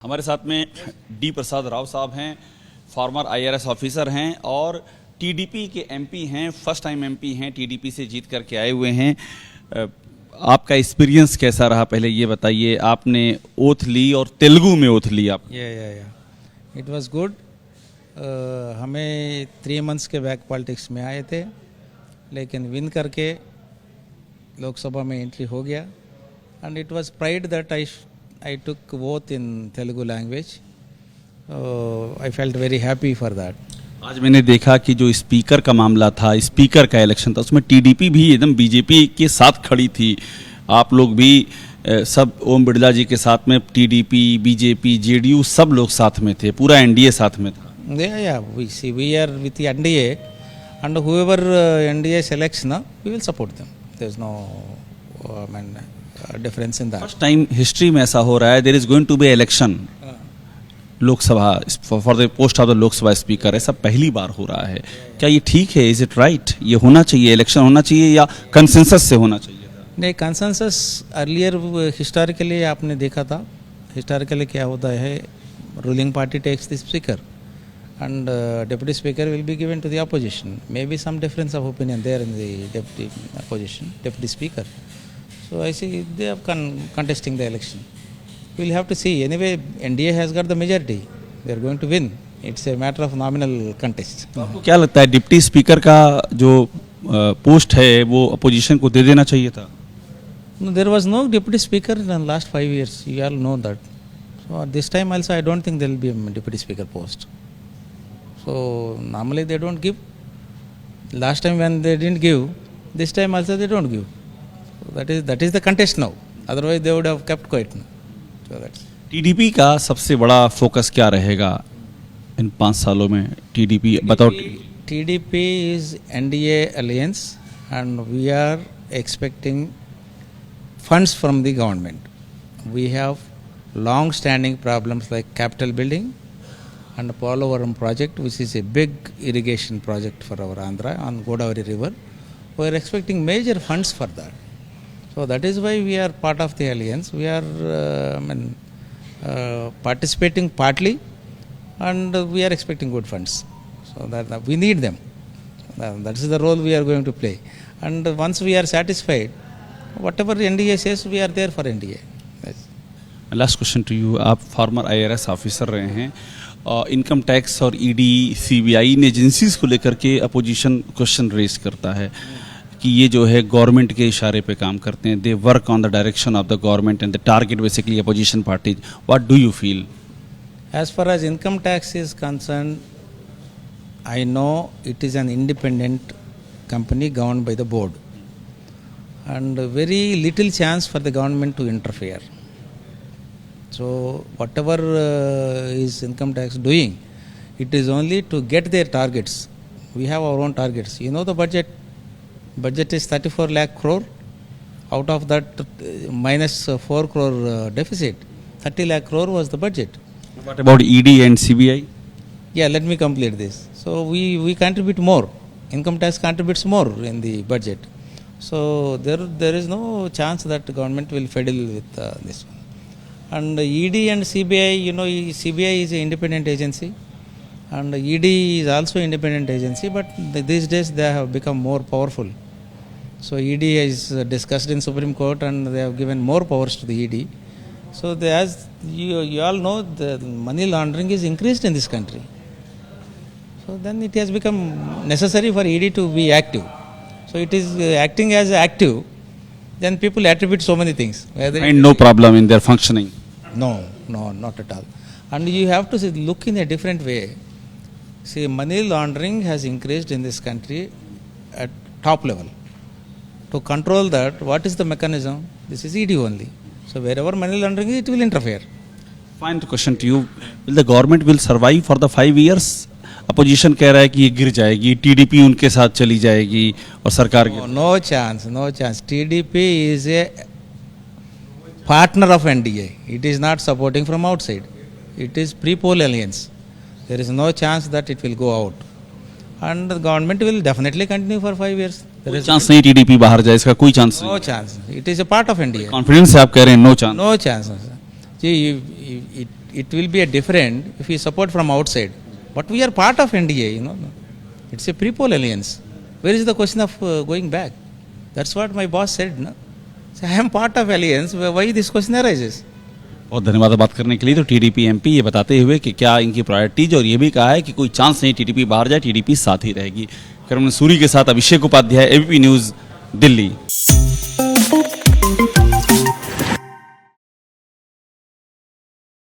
हमारे साथ में डी प्रसाद राव साहब हैं, फॉर्मर आईआरएस ऑफिसर हैं और टीडीपी के एमपी हैं, फर्स्ट टाइम एमपी हैं, टीडीपी से जीत करके आए हुए हैं। आपका एक्सपीरियंस कैसा रहा, पहले ये बताइए। आपने ओथ ली और तेलुगु में ओथ ली आप? It was good. हमें 3 मंथ्स के बैक पॉलिटिक्स में आए थे, लेकिन विन करके लोकसभा में एंट्री हो गया। And it was pride that I took oath in Telugu language. I felt very happy for that. आज मैंने देखा कि जो स्पीकर का मामला था, स्पीकर का इलेक्शन था, उसमें टीडीपी भी एकदम बीजेपी के साथ खड़ी थी। आप लोग भी सब ओम बिड़ला जी के साथ में, टीडीपी, बीजेपी, जेडीयू सब लोग साथ में थे, पूरा एनडीए साथ में था। We are with the NDA, and whoever NDA selects, we will support them. There is no difference in that. First time history में ऐसा हो रहा है, there is going to be election Lok Sabha for the post of the Lok Sabha speaker. ऐसा पहली बार हो रहा है, क्या ये ठीक है? Is it right? ये होना चाहिए, इलेक्शन होना चाहिए या कंसेंसस से होना चाहिए था? नहीं, कंसेंसस अर्लियर हिस्टोरिकली आपने देखा था। हिस्टोरिकली क्या होता है, ruling party takes the speaker and deputy speaker will be given to the opposition. Maybe some difference of opinion there in the deputy opposition, deputy speaker. So I see they are contesting the election. We will have to see. Anyway, NDA has got the majority. They are going to win. It's a matter of nominal contest. आपको क्या लगता है, deputy speaker का जो post है वो opposition को दे देना चाहिए था? No, there was no deputy speaker in the last 5 years. You all know that. So at this time also I don't think there will be a deputy speaker post. So normally they don't give. Last time when they didn't give, this time also they don't give. So that is the contest now. Otherwise they would have kept quiet now. So that's. TDP का सबसे बड़ा focus क्या रहेगा इन 5 सालों में? TDP बताओ। TDP is NDA alliance, and we are expecting funds from the government. We have long-standing problems like capital building and Polavaram project, which is a big irrigation project for our Andhra on Godavari river. We are expecting major funds for that. So that is why we are part of the alliance. We are participating partly, and we are expecting good funds. So that we need them. That is the role we are going to play. And once we are satisfied, whatever NDA says, we are there for NDA. Yes. Last question to you. आप former IRS officer रहे हैं, income tax और ED, CBI इन agencies को लेकर के opposition question raise करता है कि ये जो है गवर्नमेंट के इशारे पे काम करते हैं, they work on the direction of the government and the target basically opposition parties. What do you feel? As far as income tax is concerned, I know it is an independent company governed by the board, and very little chance for the government to interfere. So whatever is income tax doing, it is only to get their targets. We have our own targets. You know the budget is 34 lakh crore. Out of that minus 4 crore deficit, 30 lakh crore was the budget. What about ED and CBI? Yeah, let me complete this. So we contribute more. Income tax contributes more in the budget. So there is no chance that the government will fiddle with this one. And ED and CBI, you know, CBI is an independent agency, and ED is also independent agency, but these days they have become more powerful. So ED is discussed in Supreme Court, and they have given more powers to the ED. So as you all know, the money laundering is increased in this country. So then it has become necessary for ED to be active. So it is acting as active. Then people attribute so many things. And no problem in their functioning. No, not at all. And you have to look in a different way. See, money laundering has increased in this country at top level. To control that, what is the mechanism? This is ED only. So wherever money laundering is, it will interfere. Final question to you. Will the government will survive for the 5 years? Opposition कह रहा है कि ये गिर जाएगी, TDP उनके साथ चली जाएगी और सरकार no chance. TDP is a partner of NDA. It is not supporting from outside. It is pre-poll alliance. There is no chance that it will go out. And the government will definitely continue for 5 years. There is chance नहीं TDP बाहर जाए, इसका कोई chance नहीं? No chance. It is a part of NDA. Confidence से आप कह रहे हैं no chance? No chance. See, it will be a different if we support from outside. But we are part of NDA, you know. It's a pre-poll alliance. Where is the question of going back? That's what my boss said. No? So I am part of alliance. Why this question arises? बहुत धन्यवाद बात करने के लिए। तो TDP MP ये बताते हुए कि क्या इनकी प्रायोरिटीज, और ये भी कहा है कि कोई चांस नहीं टीडीपी बाहर जाए, टीडीपी साथ ही रहेगी। कर्मन सूरी के साथ अभिषेक उपाध्याय, एबीपी न्यूज़, दिल्ली।